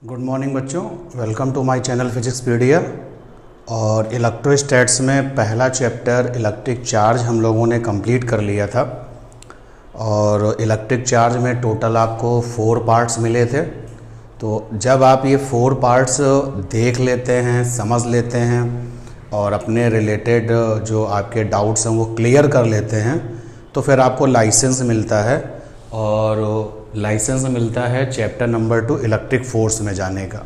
Good morning बच्चों, welcome to my channel physics pedia. और electrostatics में पहला चैप्टर इलेक्ट्रिक चार्ज हम लोगों ने कंप्लीट कर लिया था। और इलेक्ट्रिक चार्ज में टोटल आपको 4 पार्ट्स मिले थे। तो जब आप ये 4 पार्ट्स देख लेते हैं, समझ लेते हैं और अपने रिलेटेड जो आपके डाउट्स हैं वो क्लियर कर लेते हैं, तो फिर आपको लाइसेंस मिलता है। और लाइसेंस मिलता है चैप्टर नंबर 2 इलेक्ट्रिक फोर्स में जाने का।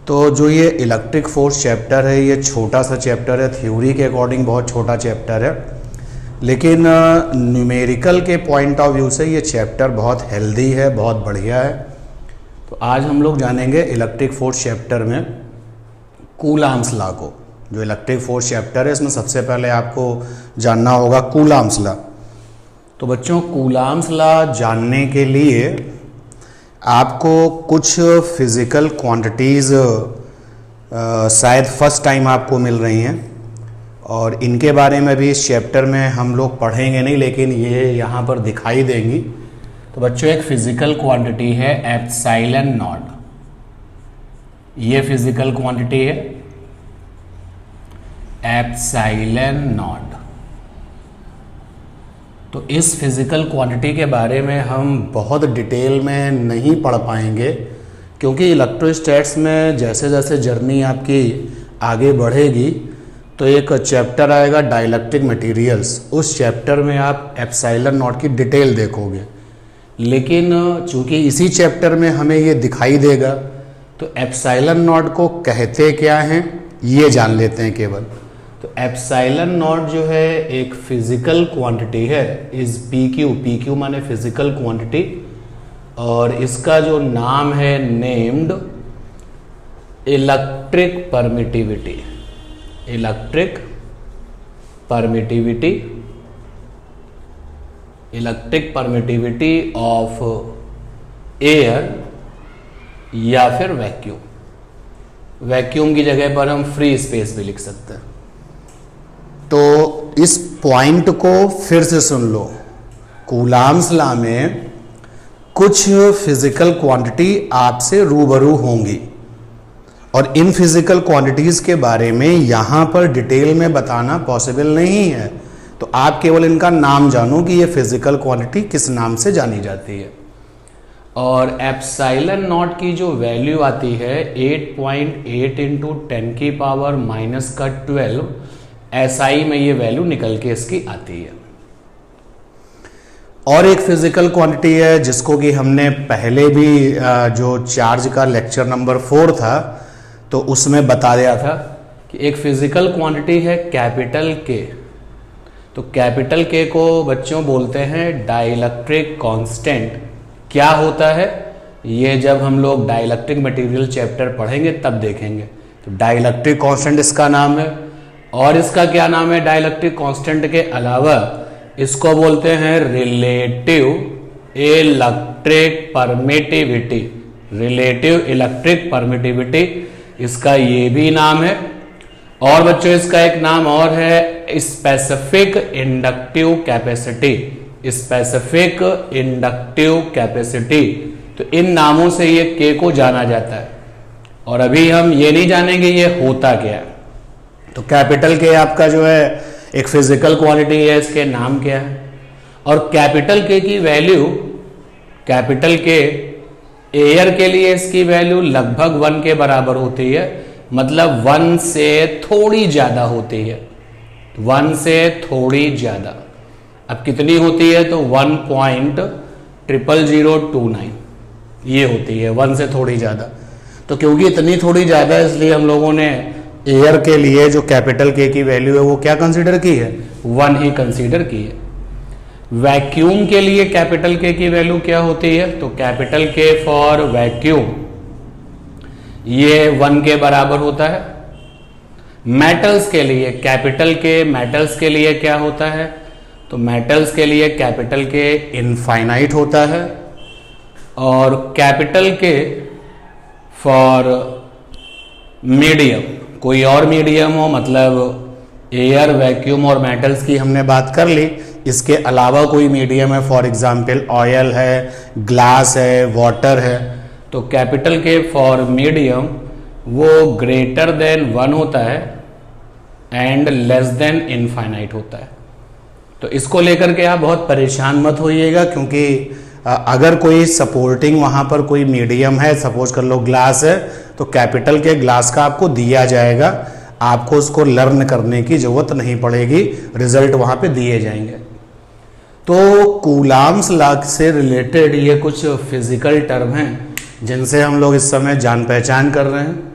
तो जो ये इलेक्ट्रिक फोर्स चैप्टर है, ये छोटा सा चैप्टर है, थ्योरी के अकॉर्डिंग बहुत छोटा चैप्टर है, लेकिन न्यूमेरिकल के पॉइंट ऑफ व्यू से ये चैप्टर बहुत हेल्दी है, बहुत बढ़िया है। तो आज हम लोग जानेंगे इलेक्ट्रिक फोर्स चैप्टर में कूलाम्स लॉ को। जो इलेक्ट्रिक फोर्स चैप्टर है इसमें सबसे पहले आपको जानना होगा कूलाम्स लॉ। तो बच्चों, कूलाम्स लॉ जानने के लिए आपको कुछ फिज़िकल क्वांटिटीज़ शायद फर्स्ट टाइम आपको मिल रही हैं, और इनके बारे में भी इस चैप्टर में हम लोग पढ़ेंगे नहीं, लेकिन ये यहाँ पर दिखाई देंगी। तो बच्चों, एक फिज़िकल क्वांटिटी है एप्सिलॉन नॉट। ये फिज़िकल क्वांटिटी है एप्सिलॉन नॉट। तो इस फिज़िकल क्वांटिटी के बारे में हम बहुत डिटेल में नहीं पढ़ पाएंगे, क्योंकि इलेक्ट्रोस्टैट्स में जैसे जैसे जर्नी आपकी आगे बढ़ेगी तो एक चैप्टर आएगा डाइलेक्ट्रिक मटेरियल्स। उस चैप्टर में आप एप्सिलॉन नॉट की डिटेल देखोगे, लेकिन चूंकि इसी चैप्टर में हमें ये दिखाई देगा, तो एप्सिलॉन नॉट को कहते क्या हैं ये जान लेते हैं केवल। तो एप्सिलॉन नॉट जो है एक फिजिकल क्वांटिटी है, इज पी क्यू माने फिजिकल क्वांटिटी, और इसका जो नाम है named electric permittivity. Electric permittivity, electric permittivity of air या फिर वैक्यूम। वैक्यूम की जगह पर हम फ्री स्पेस भी लिख सकते हैं। तो इस पॉइंट को फिर से सुन लो। कूलाम्स लॉ में कुछ फिजिकल क्वांटिटी आपसे रूबरू होंगी, और इन फिजिकल क्वांटिटीज के बारे में यहां पर डिटेल में बताना पॉसिबल नहीं है। तो आप केवल इनका नाम जानो कि ये फिजिकल क्वांटिटी किस नाम से जानी जाती है। और एप्सिलॉन नॉट की जो वैल्यू आती है 8.8 × 10⁻⁻12 SI में ये वैल्यू निकल के इसकी आती है। और एक फिजिकल क्वांटिटी है जिसको कि हमने पहले भी जो चार्ज का लेक्चर नंबर 4 था तो उसमें बता दिया था कि एक फिजिकल क्वांटिटी है कैपिटल के। तो कैपिटल के को बच्चों बोलते हैं डाइलेक्ट्रिक कांस्टेंट। क्या होता है ये जब हम लोग डाइलेक्ट्रिक मटेरियल चैप्टर पढ़ेंगे तब देखेंगे। तो डाइलेक्ट्रिक कांस्टेंट इसका नाम है। और इसका क्या नाम है डाइलेक्ट्रिक कांस्टेंट के अलावा? इसको बोलते हैं relative electric permittivity. Relative electric permittivity इसका ये भी नाम है। और बच्चों, इसका एक नाम और है specific inductive capacity. Specific inductive capacity. तो इन नामों से ये के को जाना जाता है। और अभी हम ये नहीं जानेंगे ये होता क्या है। तो कैपिटल के आपका जो है एक फिजिकल क्वांटिटी है, इसके नाम क्या है। और कैपिटल के की वैल्यू, कैपिटल के एयर के लिए इसकी वैल्यू लगभग 1 के बराबर होती है, मतलब 1 से थोड़ी ज्यादा होती है। 1 से थोड़ी ज्यादा। अब कितनी होती है? तो 1.00029 ये होती है 1 से थोड़ी ज्यादा। तो क्योंकि इतनी थोड़ी ज्यादा है, इसलिए हम लोगों ने एयर के लिए जो कैपिटल के की वैल्यू है वो क्या कंसीडर की है? 1 ही कंसीडर की है। वैक्यूम के लिए कैपिटल के की वैल्यू क्या होती है? तो कैपिटल के फॉर वैक्यूम ये 1 के बराबर होता है। मेटल्स के लिए कैपिटल के, मेटल्स के लिए क्या होता है? तो मेटल्स के लिए कैपिटल के इनफाइनाइट होता है। और कैपिटल के फॉर मीडियम, कोई और मीडियम हो, मतलब एयर, वैक्यूम और मेटल्स की हमने बात कर ली। इसके अलावा कोई मीडियम है, फॉर एग्जांपल ऑयल है, ग्लास है, वाटर है, तो कैपिटल के फॉर मीडियम वो ग्रेटर देन 1 होता है एंड लेस देन इनफाइनाइट होता है। तो इसको लेकर के आप बहुत परेशान मत होइएगा, क्योंकि अगर कोई सपोर्टिंग वहां पर कोई मीडियम है, सपोज कर लो ग्लास है, तो कैपिटल के ग्लास का आपको दिया जाएगा, आपको उसको लर्न करने की जरूरत नहीं पड़ेगी, रिजल्ट वहां पे दिए जाएंगे। तो कूलाम्स लॉ से रिलेटेड ये कुछ फिजिकल टर्म हैं जिनसे हम लोग इस समय जान पहचान कर रहे हैं।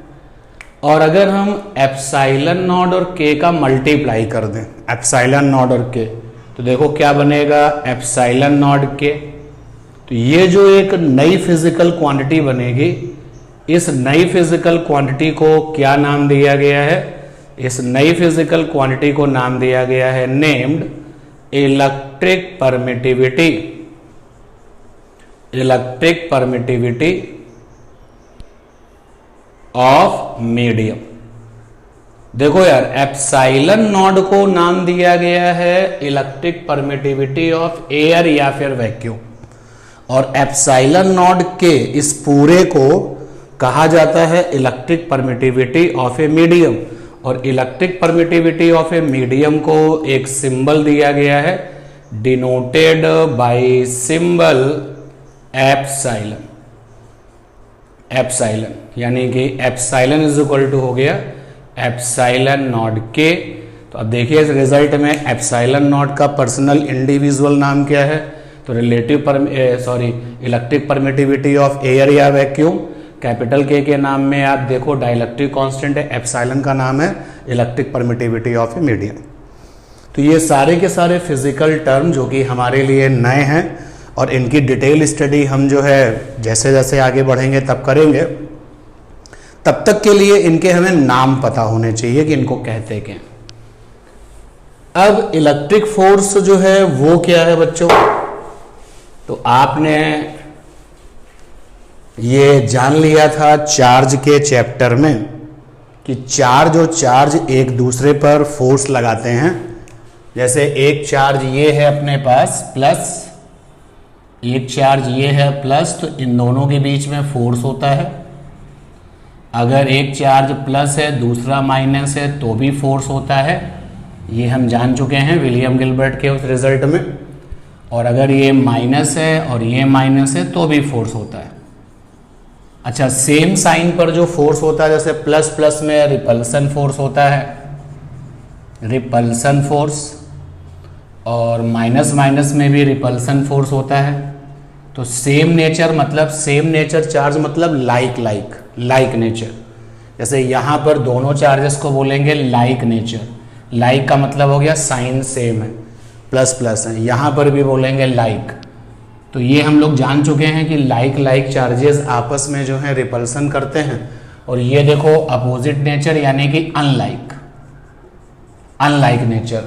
और अगर हम एप्सिलॉन नॉट और के का मल्टीप्लाई कर दें, एप्सिलॉन नॉट और के, तो देखो क्या बनेगा, एप्सिलॉन नॉट के। तो ये जो एक नई फिजिकल क्वांटिटी बनेगी, इस नई फिजिकल क्वांटिटी को क्या नाम दिया गया है? इस नई फिजिकल क्वांटिटी को नाम दिया गया है named electric permittivity. Electric permittivity of medium. देखो यार, एप्सिलॉन नॉट को नाम दिया गया है इलेक्ट्रिक परमिटिविटी ऑफ एयर या फिर वैक्यूम, और एप्सिलॉन नॉट के इस पूरे को कहा जाता है electric permittivity of a medium. और electric permittivity of a medium को एक सिंबल दिया गया है, denoted by symbol epsilon. Epsilon यानी कि एप्सिलॉन इज इक्वल टू हो गया एप्सिलॉन नॉट के। तो अब देखिए इस रिजल्ट में एप्सिलॉन नॉट का पर्सनल इंडिविजुअल नाम क्या है? तो इलेक्ट्रिक परमिटिविटी ऑफ एयर या वैक्यूम। कैपिटल के नाम में आप देखो डाइलेक्ट्रिक कांस्टेंट है, एप्सिलॉन का नाम है electric permittivity of a medium. तो ये सारे के सारे फिजिकल टर्म जो कि हमारे लिए नए हैं, और इनकी डिटेल स्टडी हम जो है जैसे जैसे आगे बढ़ेंगे तब करेंगे। तब तक के लिए इनके हमें नाम पता होने चाहिए कि इनको कहते क्या। अब इलेक्ट्रिक फोर्स जो है वो क्या है बच्चों? तो आपने ये जान लिया था चार्ज के चैप्टर में कि चार्ज एक दूसरे पर फोर्स लगाते हैं। जैसे एक चार्ज ये है अपने पास प्लस, एक चार्ज ये है प्लस, तो इन दोनों के बीच में फोर्स होता है। अगर एक चार्ज प्लस है दूसरा माइनस है तो भी फोर्स होता है, ये हम जान चुके हैं विलियम गिलबर्ट के उस रिजल्ट में। और अगर ये माइनस है और ये माइनस है तो भी फोर्स होता है। अच्छा, सेम साइन पर जो फोर्स होता है, जैसे प्लस प्लस में रिपल्सन फोर्स होता है, रिपल्सन फोर्स, और माइनस माइनस में भी रिपल्सन फोर्स होता है। तो सेम नेचर मतलब सेम नेचर चार्ज मतलब लाइक नेचर। जैसे यहाँ पर दोनों चार्जेस को बोलेंगे लाइक नेचर। लाइक का मतलब हो गया साइन सेम है, प्लस प्लस है, यहाँ पर भी बोलेंगे लाइक। तो ये हम लोग जान चुके हैं कि लाइक चार्जेस आपस में जो है रिपल्सन करते हैं। और ये देखो अपोजिट नेचर यानी कि अनलाइक नेचर।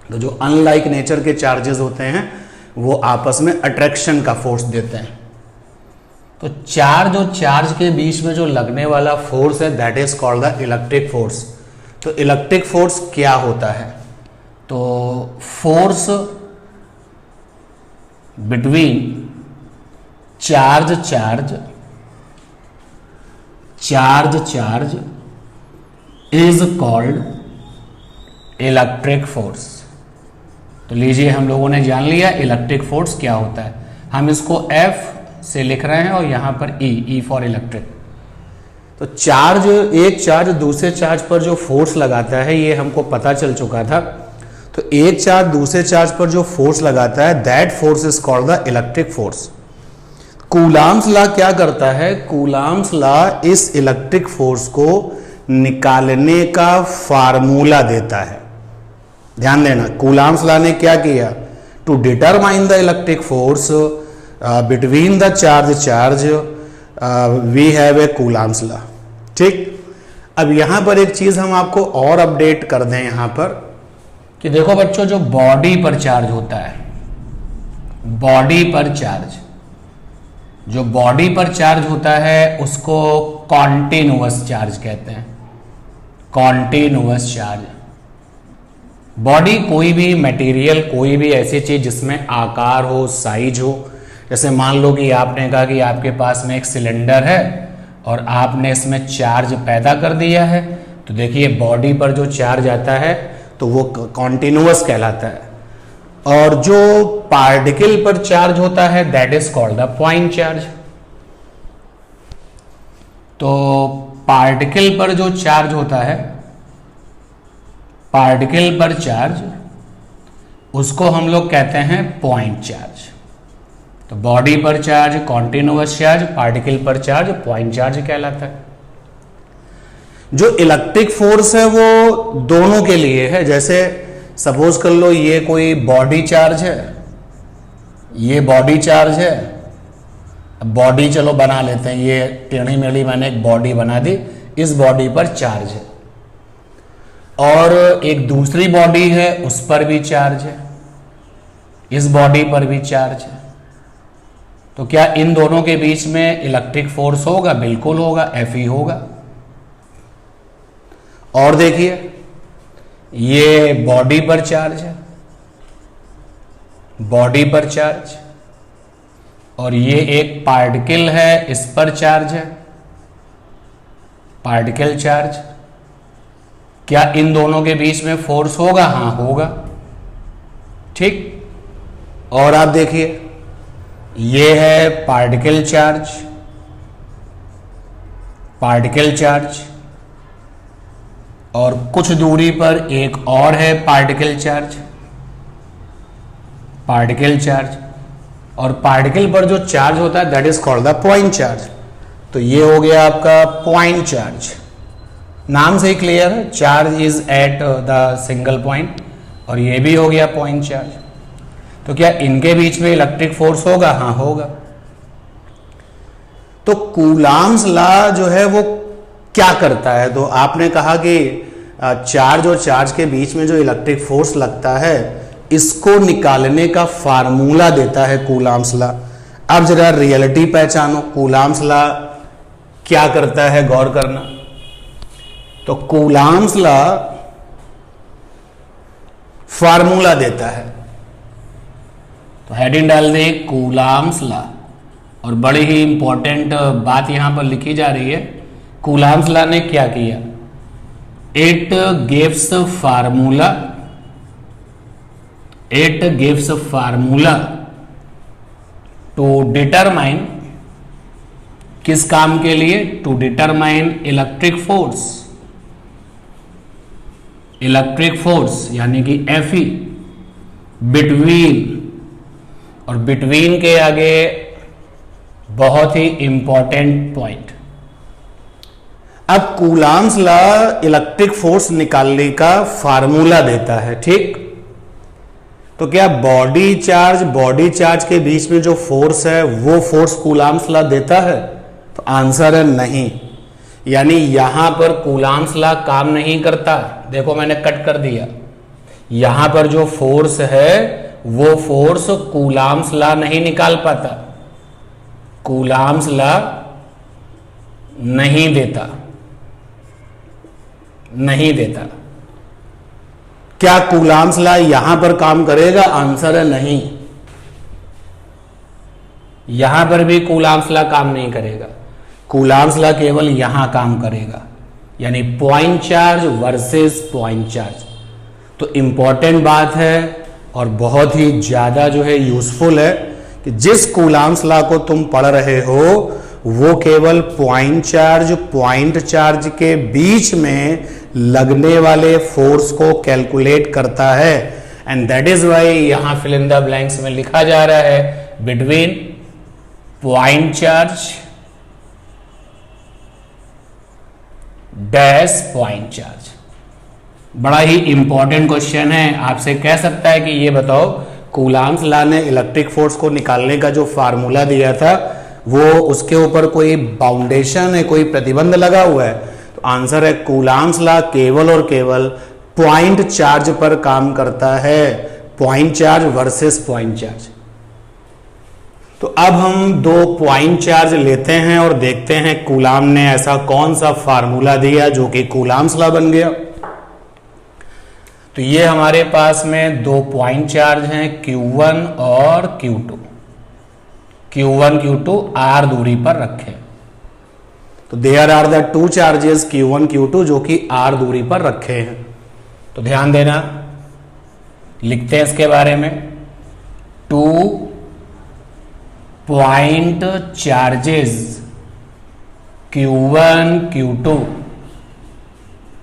तो जो अनलाइक नेचर के चार्जेस होते हैं वो आपस में अट्रैक्शन का फोर्स देते हैं। तो चार्ज और चार्ज के बीच में जो लगने वाला फोर्स है that is called the electric force. तो इलेक्ट्रिक फोर्स क्या होता है? तो force between charge is called electric force. तो लीजिए हम लोगों ने जान लिया इलेक्ट्रिक फोर्स क्या होता है। हम इसको F से लिख रहे हैं और यहां पर E फॉर इलेक्ट्रिक। तो एक चार्ज दूसरे चार्ज पर जो फोर्स लगाता है ये हमको पता चल चुका था। तो एक चार्ज दूसरे चार्ज पर जो फोर्स लगाता है that force is called the electric force. Coulombs law क्या करता है? कूलाम्स लॉ इस इलेक्ट्रिक फोर्स को निकालने का फार्मूला देता है। ध्यान देना, कूलाम्स लॉ ने क्या किया? To determine the electric force between the charge we have a Coulomb's law. ठीक, अब यहां पर एक चीज हम आपको और अपडेट कर दें यहां पर कि देखो बच्चों, जो बॉडी पर चार्ज होता है, बॉडी पर चार्ज होता है उसको कॉन्टिन्यूअस चार्ज कहते हैं। कॉन्टिन्यूअस चार्ज, बॉडी कोई भी मटेरियल, कोई भी ऐसी चीज जिसमें आकार हो, साइज हो, जैसे मान लो कि आपने कहा कि आपके पास में एक सिलेंडर है और आपने इसमें चार्ज पैदा कर दिया है, तो देखिए बॉडी पर जो चार्ज आता है तो वो कॉन्टिन्यूअस कहलाता है, और जो पार्टिकल पर चार्ज होता है that is called the point charge. तो पार्टिकल पर जो चार्ज होता है, पार्टिकल पर चार्ज, उसको हम लोग कहते हैं पॉइंट चार्ज। तो बॉडी पर चार्ज कॉन्टिन्यूअस चार्ज, पार्टिकल पर चार्ज पॉइंट चार्ज कहलाता है। जो इलेक्ट्रिक फोर्स है वो दोनों के लिए है। जैसे सपोज कर लो ये कोई बॉडी चार्ज है, ये बॉडी चार्ज है, बॉडी चलो बना लेते हैं, ये टेढ़ी मेढ़ी मैंने एक बॉडी बना दी, इस बॉडी पर चार्ज है, और एक दूसरी बॉडी है उस पर भी चार्ज है, इस बॉडी पर भी चार्ज है। तो क्या इन दोनों के बीच में इलेक्ट्रिक फोर्स होगा? बिल्कुल होगा, Fe होगा। और देखिए ये बॉडी पर चार्ज है, बॉडी पर चार्ज, और ये एक पार्टिकल है, इस पर चार्ज है, पार्टिकल चार्ज। क्या इन दोनों के बीच में फोर्स होगा? हाँ होगा, ठीक। और आप देखिए ये है पार्टिकल चार्ज, पार्टिकल चार्ज, और कुछ दूरी पर एक और है पार्टिकल चार्ज, पार्टिकल चार्ज, और पार्टिकल पर जो चार्ज होता है that is called the point charge. तो ये हो गया आपका पॉइंट चार्ज। नाम से ही क्लियर है, charge is at the single point, और ये भी हो गया पॉइंट चार्ज। तो क्या इनके बीच में इलेक्ट्रिक फोर्स होगा? हाँ होगा। तो कूलाम्स लॉ जो है वो क्या करता है? तो आपने कहा कि चार्ज और चार्ज के बीच में जो इलेक्ट्रिक फोर्स लगता है इसको निकालने का फार्मूला देता है कूलाम्स लॉ। अब जरा रियलिटी पहचानो, कूलाम्स लॉ क्या करता है, गौर करना। तो कूलाम्स लॉ फार्मूला देता है, तो हेडिंग डाल दे कूलाम्स लॉ, और बड़ी ही इंपॉर्टेंट बात यहां पर लिखी जा रही है। कूलाम्स लॉ ने क्या किया? It gives formula, it gives formula to determine, किस काम के लिए? To determine electric force, electric force यानी कि Fe बिटवीन, और बिटवीन के आगे बहुत ही इंपॉर्टेंट पॉइंट। अब कूलाम्स लॉ इलेक्ट्रिक फोर्स निकालने का फार्मूला देता है, ठीक। तो क्या बॉडी चार्ज के बीच में जो फोर्स है वो फोर्स कूलाम्स लॉ देता है? तो आंसर है नहीं। यानी यहां पर कूलाम्स लॉ काम नहीं करता। देखो मैंने कट कर दिया, यहां पर जो फोर्स है वो फोर्स कूलाम्स लॉ नहीं निकाल पाता, कूलाम्स लॉ नहीं देता, नहीं देता। क्या कूलाम्स लॉ यहां पर काम करेगा? आंसर है नहीं, यहां पर भी कूलाम्स लॉ काम नहीं करेगा। कूलाम्स लॉ केवल यहां काम करेगा, यानी point charge versus point charge. तो इंपॉर्टेंट बात है और बहुत ही ज्यादा जो है यूजफुल है कि जिस कूलाम्स लॉ को तुम पढ़ रहे हो वो केवल पॉइंट चार्ज के बीच में लगने वाले फोर्स को कैलकुलेट करता है, एंड दैट इज वाई यहां फिल इन द ब्लैंक्स में लिखा जा रहा है between point charge dash point charge. बड़ा ही इंपॉर्टेंट क्वेश्चन है, आपसे कह सकता है कि ये बताओ कूलाम्स लॉ ने इलेक्ट्रिक फोर्स को निकालने का जो फार्मूला दिया था वो उसके ऊपर कोई बाउंडेशन है, कोई प्रतिबंध लगा हुआ है? तो आंसर है कूलाम्स लॉ केवल और केवल पॉइंट चार्ज पर काम करता है, point charge versus point charge. तो अब हम दो पॉइंट चार्ज लेते हैं और देखते हैं कूलाम ने ऐसा कौन सा फार्मूला दिया जो कि कूलाम्स लॉ बन गया। तो ये हमारे पास में दो पॉइंट चार्ज हैं Q1 और Q2। Q1 Q2 R दूरी पर रखे। तो there are the two charges Q1 Q2 जो कि R दूरी पर रखे हैं। तो ध्यान देना, लिखते हैं इसके बारे में। 2 point charges Q1 Q2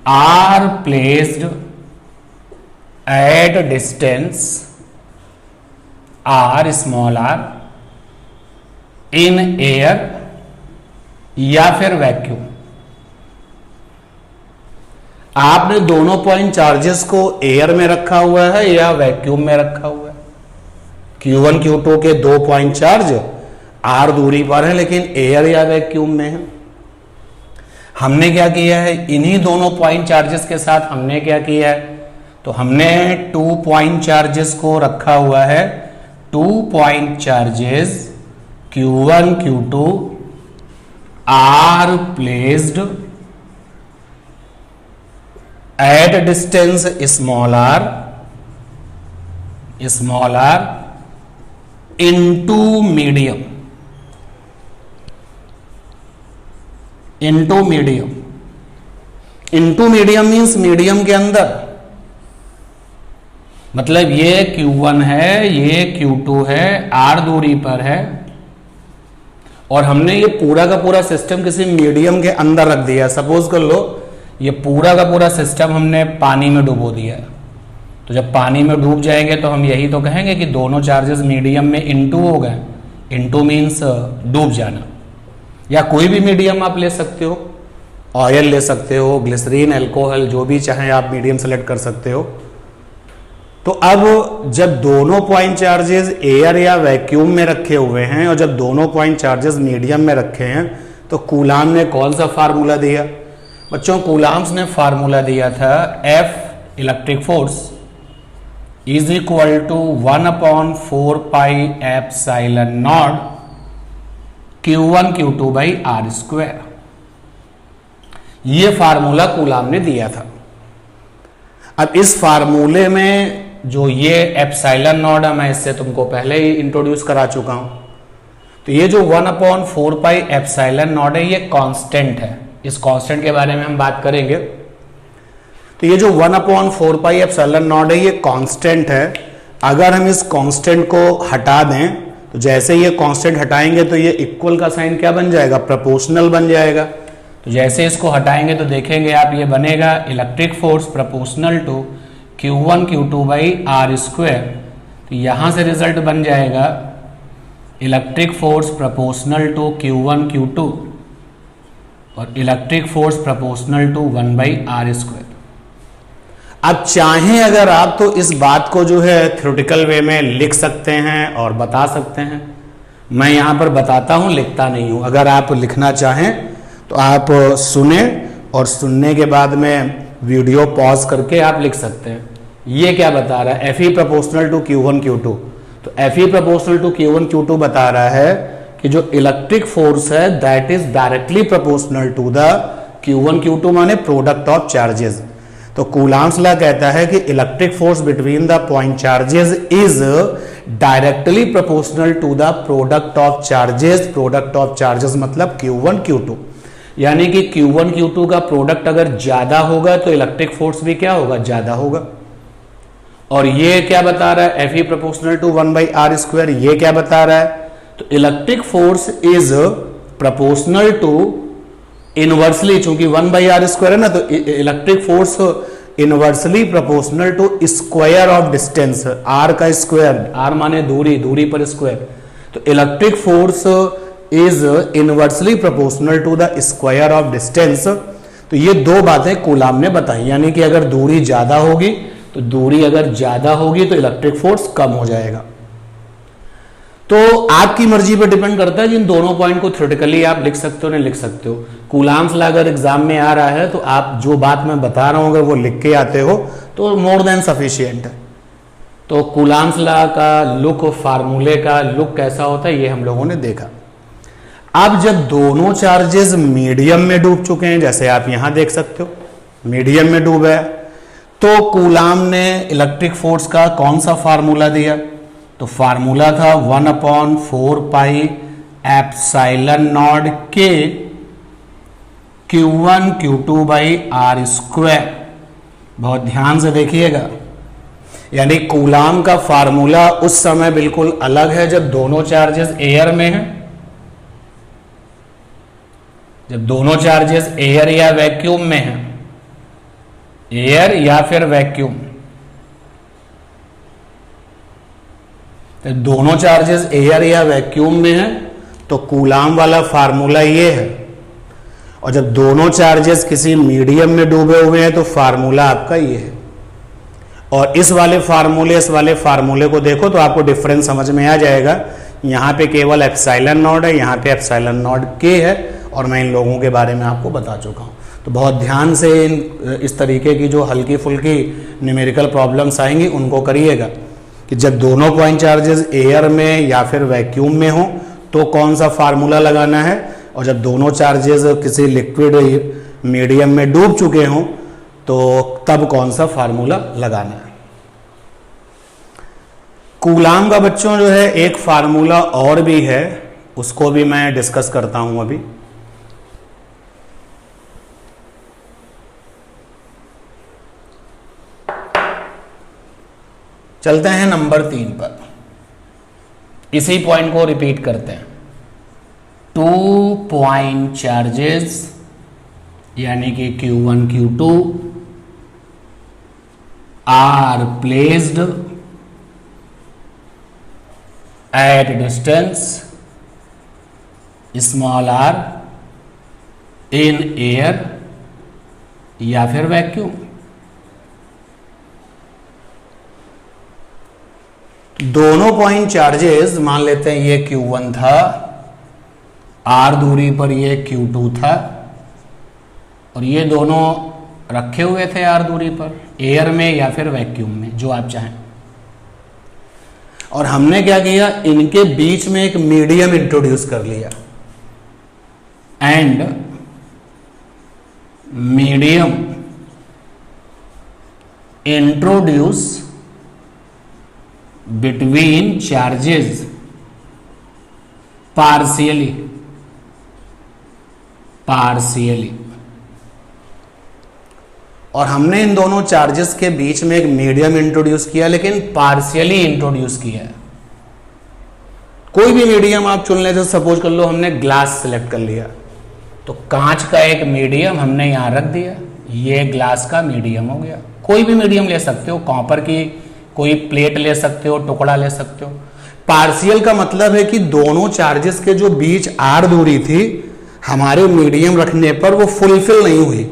are placed at distance R small r in air या फिर वैक्यूम। आपने दोनों पॉइंट चार्जेस को एयर में रखा हुआ है या वैक्यूम में रखा हुआ है। Q1 Q2 के 2 पॉइंट चार्ज R दूरी पर है लेकिन एयर या वैक्यूम में है। हमने क्या किया है, इन्हीं दोनों पॉइंट चार्जेस के साथ हमने क्या किया है, तो हमने 2 पॉइंट चार्जेस को रखा हुआ है। 2 point charges Q1 Q2 are placed at distance small r into medium means medium के अंदर, मतलब ये Q1 है, ये Q2 है, R दूरी पर है और हमने ये पूरा का पूरा सिस्टम किसी मीडियम के अंदर रख दिया। सपोज कर लो ये पूरा का पूरा सिस्टम हमने पानी में डुबो दिया। तो जब पानी में डूब जाएंगे तो हम यही तो कहेंगे कि दोनों चार्जेस मीडियम में इनटू हो गए। इनटू मीन्स डूब जाना, या कोई भी मीडियम आप ले सकते हो, ऑयल ले सकते हो, ग्लिसरीन, अल्कोहल, जो भी चाहे आप मीडियम सेलेक्ट कर सकते हो। तो अब जब दोनों पॉइंट चार्जेस एयर या वैक्यूम में रखे हुए हैं और जब दोनों पॉइंट चार्जेस मीडियम में रखे हैं तो कूलाम ने कौन सा फार्मूला दिया बच्चों? कूलाम्स ने फार्मूला दिया था F electric force is equal to 1/4 pi epsilon naught Q1 Q2 by R square. ये फार्मूला कूलाम ने दिया था। अब इस फार्मूले में जो ये एप्सिलॉन नॉट है, मैं इससे तुमको पहले ही इंट्रोड्यूस करा चुका हूं। तो ये जो 1/4 पाई एप्सिलॉन नॉट है ये कांस्टेंट है। इस कांस्टेंट के बारे में हम बात करेंगे। तो ये जो 1/4 पाई एप्सिलॉन नॉट है ये कांस्टेंट है। अगर हम इस कांस्टेंट को हटा दें तो जैसे ये कांस्टेंट हटाएंगे तो ये इक्वल का साइन क्या बन जाएगा? प्रोपोर्शनल बन जाएगा। तो जैसे इसको हटाएंगे तो देखेंगे आप, ये बनेगा electric force proportional to Q1 Q2 by R square. तो यहां से रिजल्ट बन जाएगा electric force proportional to Q1 Q2 और electric force proportional to 1/R square. अब चाहें अगर आप तो इस बात को जो है थ्योरेटिकल वे में लिख सकते हैं और बता सकते हैं। मैं यहां पर बताता हूं, लिखता नहीं हूं। अगर आप लिखना चाहें तो आप सुने और सुनने के बाद में वीडियो पॉज करके आप लिख सकते हैं। ये क्या बता रहा है? Fe proportional to Q1 Q2। तो Fe proportional to Q1 Q2 बता रहा है कि जो इलेक्ट्रिक फोर्स है that is directly proportional to the Q1 Q2 माने प्रोडक्ट ऑफ चार्जेस। तो कूलाम्स लॉ कहता है कि electric force between the point charges is directly proportional to the product of charges. Product of charges मतलब Q1 Q2, यानी कि Q1 Q2 का product अगर ज्यादा होगा तो इलेक्ट्रिक फोर्स भी क्या होगा? ज्यादा होगा। और ये क्या बता रहा है? Fe proportional to 1/R square. ये क्या बता रहा है? तो electric force is proportional to inversely, चूंकि 1/R स्क्वायर है ना, तो electric force inversely proportional to square of distance. R का स्क्वायर, R माने दूरी, दूरी पर स्क्वायर। तो electric force is inversely proportional to the square of distance. तो ये दो बातें कूलाम ने बताई, यानी कि अगर दूरी ज्यादा होगी तो दूरी अगर ज्यादा होगी तो इलेक्ट्रिक फोर्स कम हो जाएगा। तो आपकी मर्जी पर डिपेंड करता है, जिन दोनों पॉइंट को थ्योरेटिकली आप लिख सकते हो नहीं लिख सकते हो। कूलाम्स लॉ अगर एग्जाम में आ रहा है तो आप जो बात मैं बता रहा हूं अगर वो लिख के आते हो तो मोर देन सफिशियंट है। तो कूलाम्स लॉ का लुक, फार्मूले का लुक कैसा होता है ये हम लोगों ने देखा। अब जब दोनों चार्जेस मीडियम में डूब चुके हैं, जैसे आप यहां देख सकते हो मीडियम में डूबा है, तो कूलाम ने इलेक्ट्रिक फोर्स का कौन सा फार्मूला दिया? तो फार्मूला था 1/4 एप्सिलॉन नॉट के Q1 Q2 by are square. बहुत ध्यान से देखिएगा, यानी कूलाम का फार्मूला उस समय बिल्कुल अलग है जब दोनों चार्जेस एयर में हैं। जब दोनों चार्जेस एयर या वैक्यूम में हैं, एयर या फिर वैक्यूम, तो दोनों चार्जेस एयर या वैक्यूम में हैं तो कूलाम वाला फार्मूला ये है। और जब दोनों चार्जेस किसी मीडियम में डूबे हुए हैं तो फार्मूला आपका ये है। और इस वाले फार्मूले को देखो तो आपको डिफरेंस समझ में आ जाएगा। यहां पे केवल एप्सिलॉन नॉट है, यहां पे एप्सिलॉन नॉट के है, और मैं इन लोगों के बारे में आपको बता चुका हूं। तो बहुत ध्यान से इस तरीके की जो हल्की फुल्की न्यूमेरिकल प्रॉब्लम्स आएंगी उनको करिएगा कि जब दोनों पॉइंट चार्जेस एयर में या फिर वैक्यूम में हो तो कौन सा फार्मूला लगाना है, और जब दोनों चार्जेस किसी लिक्विड मीडियम में डूब चुके हों तो तब कौन सा फार्मूला लगाना है। कूलाम का बच्चों जो है एक फार्मूला और भी है, उसको भी मैं डिस्कस करता हूं अभी। चलते हैं नंबर 3 पर, इसी पॉइंट को रिपीट करते हैं। 2 पॉइंट चार्जेस यानी कि Q1 Q2 are placed at distance small r in air या फिर वैक्यूम। दोनों पॉइंट चार्जेस मान लेते हैं ये Q1 था, R दूरी पर ये Q2 था, और ये दोनों रखे हुए थे R दूरी पर एयर में या फिर वैक्यूम में, जो आप चाहें। और हमने क्या किया, इनके बीच में एक मीडियम इंट्रोड्यूस कर लिया, and medium introduce between charges partially और हमने इन दोनों चार्जेस के बीच में एक मीडियम इंट्रोड्यूस किया, लेकिन पार्शियली इंट्रोड्यूस किया है। कोई भी मीडियम आप चुन लेते, सपोज कर लो हमने ग्लास सिलेक्ट कर लिया, तो कांच का एक मीडियम हमने यहां रख दिया, ये ग्लास का मीडियम हो गया। कोई भी मीडियम ले सकते हो, कॉपर की कोई प्लेट ले सकते हो, टुकड़ा ले सकते हो। पार्शियल का मतलब है कि दोनों चार्जेस के जो बीच आर दूरी थी हमारे मीडियम रखने पर वो फुलफिल नहीं हुई।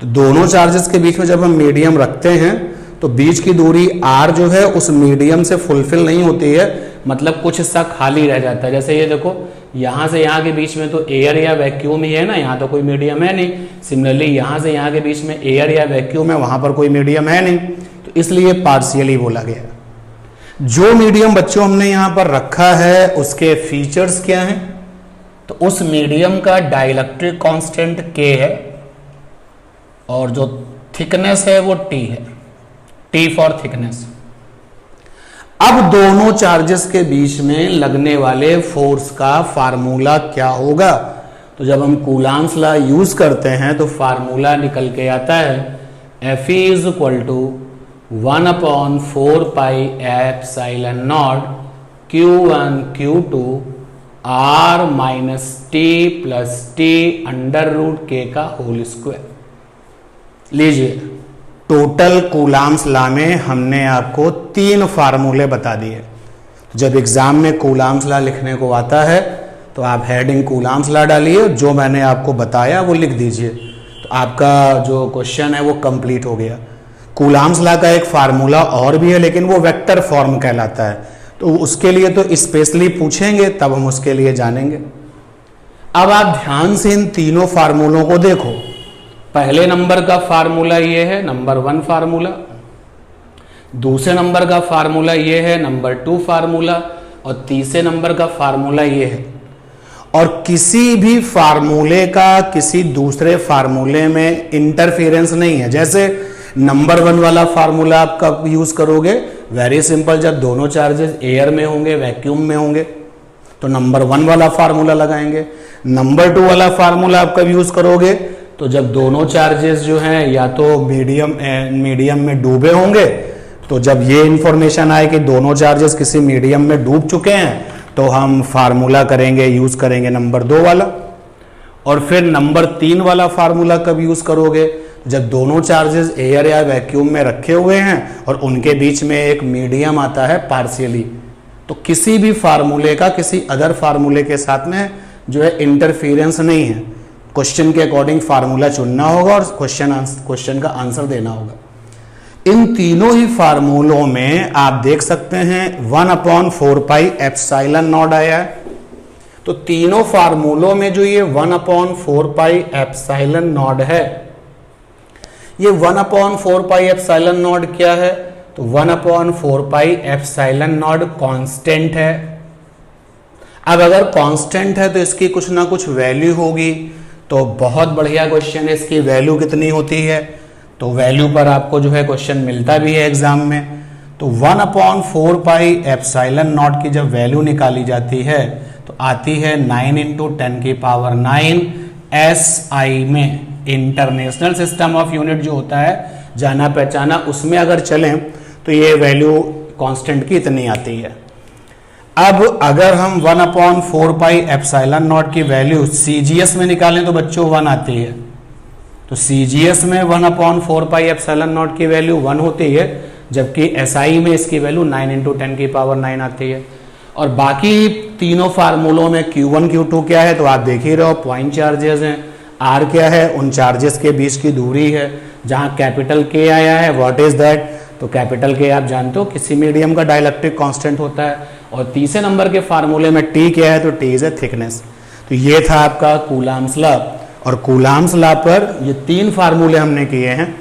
तो दोनों चार्जेस के बीच में जब हम मीडियम रखते हैं तो बीच की दूरी आर जो है उस मीडियम से फुलफिल नहीं होती है, मतलब कुछ हिस्सा खाली रह जाता है। जैसे ये देखो, यहां से यहां के बीच में तो एयर या वैक्यूम ही है ना, यहां तो कोई मीडियम है नहीं। सिमिलरली यहां से यहां के बीच में एयर या वैक्यूम है, वहां पर कोई मीडियम है नहीं, तो इसलिए पार्शियली बोला गया। जो मीडियम बच्चों हमने यहां पर रखा है उसके फीचर्स क्या हैं, तो उस मीडियम का डाइलेक्ट्रिक कांस्टेंट K है और जो थिकनेस है वो T है, T फॉर थिकनेस। अब दोनों चार्जेस के बीच में लगने वाले फोर्स का फार्मूला क्या होगा, तो जब हम कूलाम्स लॉ यूज करते हैं तो फार्मूला निकल के आता है F is equal to 1/4 pi epsilon naught Q1 Q2 R minus T plus T under root K का होल स्क्वायर। लीजिए, टोटल कूलाम्स लॉ में हमने आपको 3 फार्मूले बता दिए। तो जब एग्जाम में कूलाम्स लॉ लिखने को आता है तो आप हेडिंग कूलाम्स लॉ डालिए, जो मैंने आपको बताया वो लिख दीजिए, तो आपका जो क्वेश्चन है वो कंप्लीट हो गया। कूलाम्स लॉ का एक फार्मूला और भी है, लेकिन वो वेक्टर फॉर्म कहलाता है, तो उसके लिए तो स्पेशली पूछेंगे, तब हम उसके लिए जानेंगे। अब आप ध्यान से इन तीनों फार्मूलों को देखो। पहले नंबर का फार्मूला ये है, नंबर 1 फार्मूला। दूसरे नंबर का फार्मूला ये है, नंबर 2 फार्मूला। और तीसरे नंबर का फार्मूला ये है। और किसी भी फार्मूले का किसी दूसरे फार्मूले में इंटरफेरेंस नहीं है। जैसे नंबर 1 वाला फार्मूला आपका यूज करोगे, वेरी सिंपल, जब दोनों चार्जेस एयर में होंगे, वैक्यूम में होंगे, तो नंबर 1 वाला फार्मूला लगाएंगे। नंबर 2 वाला फार्मूला आप कब यूज करोगे? तो जब दोनों चार्जेस जो हैं या तो मीडियम में डूबे होंगे, तो जब ये इंफॉर्मेशन आए कि दोनों चार्जेस किसी मीडियम में डूब चुके हैं, तो हम फार्मूला करेंगे, यूज करेंगे नंबर 2 वाला। और फिर नंबर 3 वाला फार्मूला कब यूज करोगे? जब दोनों चार्जेस एयर या वैक्यूम में रखे हुए हैं और उनके बीच में एक मीडियम आता है पार्शियली, तो किसी भी फार्मूले का किसी अदर फार्मूले के साथ में जो है इंटरफेरेंस नहीं है। क्वेश्चन के अकॉर्डिंग फार्मूला चुनना होगा और क्वेश्चन का आंसर देना होगा। इन तीनों ही फार्मूलों में आप देख सकते हैं 1/4 पाई एप्सिलॉन नॉट आया है। तो तीनों फार्मूलों में जो ये 1/4 पाई एप्सिलॉन नॉट है, ये 1/4 पाई एप्सिलॉन नॉट क्या है? तो 1/4 पाई एप्सिलॉन नॉट कांस्टेंट है। अब अगर कांस्टेंट है तो इसकी कुछ ना कुछ वैल्यू होगी, तो बहुत बढ़िया क्वेश्चन है। इसकी वैल्यू कितनी होती है? तो वैल्यू पर आपको जो है क्वेश्चन मिलता भी है एग्जाम में। तो 1/4 पाई एप्सिलॉन नॉट की जब वैल्यू निकाली जाती है तो आती है 9 × 10⁹ SI में। इंटरनेशनल सिस्टम ऑफ यूनिट जो होता है जाना पहचाना, उसमें अगर चलें तो ये वैल्यू कांस्टेंट की इतनी आती है। अब अगर हम 1/4 पाई एप्सिलॉन नॉट की वैल्यू CGS में निकालें तो बच्चों 1 आती है। तो CGS में 1/4 पाई एप्सिलॉन नॉट की वैल्यू 1 होती है, जबकि SI में इसकी वैल्यू 9 × 10⁹ आती है। और बाकी तीनों फार्मूलों में Q1 Q2 क्या है? तो आप देख ही रहे हो, पॉइंट चार्जेस हैं। R क्या है? उन चार्जेस के बीच की दूरी है। जहां कैपिटल K आया है, व्हाट इज दैट? तो कैपिटल K आप जानते हो किसी मीडियम का डाइलेक्ट्रिक कांस्टेंट होता है। और तीसरे नंबर के फार्मूले में T क्या है? तो T इज ए थिकनेस। तो ये था आपका कूलाम्स लॉ। और कूलाम्स लॉ पर ये 3 फार्मूले हमने किए हैं।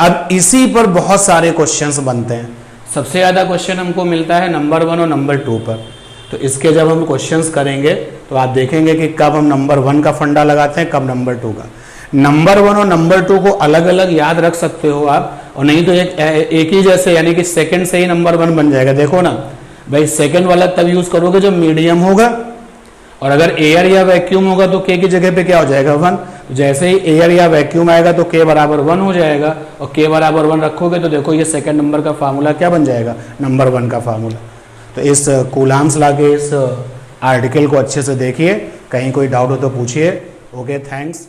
अब इसी पर बहुत सारे क्वेश्चंस बनते हैं। सबसे ज्यादा क्वेश्चन हमको मिलता है नंबर 1 और नंबर 2 पर। तो इसके जब हम क्वेश्चंस करेंगे तो आप देखेंगे कि कब हम नंबर 1 का फंडा लगाते हैं, कब नंबर 2 का। नंबर 1 और नंबर 2 को अलग अलग याद रख सकते हो आप, और नहीं तो एक ही जैसे, यानी कि सेकंड से ही नंबर 1 बन जाएगा। देखो ना भाई, सेकंड वाला तब यूज करोगे जब मीडियम होगा, और अगर एयर या वैक्यूम होगा तो K की जगह पे क्या हो जाएगा? 1। जैसे ही एयर या वैक्यूम आएगा तो K बराबर 1 हो जाएगा, और K बराबर 1 रखोगे तो देखो ये सेकंड नंबर का फार्मूला क्या बन जाएगा? नंबर 1 का फार्मूला। तो इस कूलाम्स लॉ के इस आर्टिकल को अच्छे से देखिए, कहीं कोई डाउट हो तो पूछिए। Okay, thanks.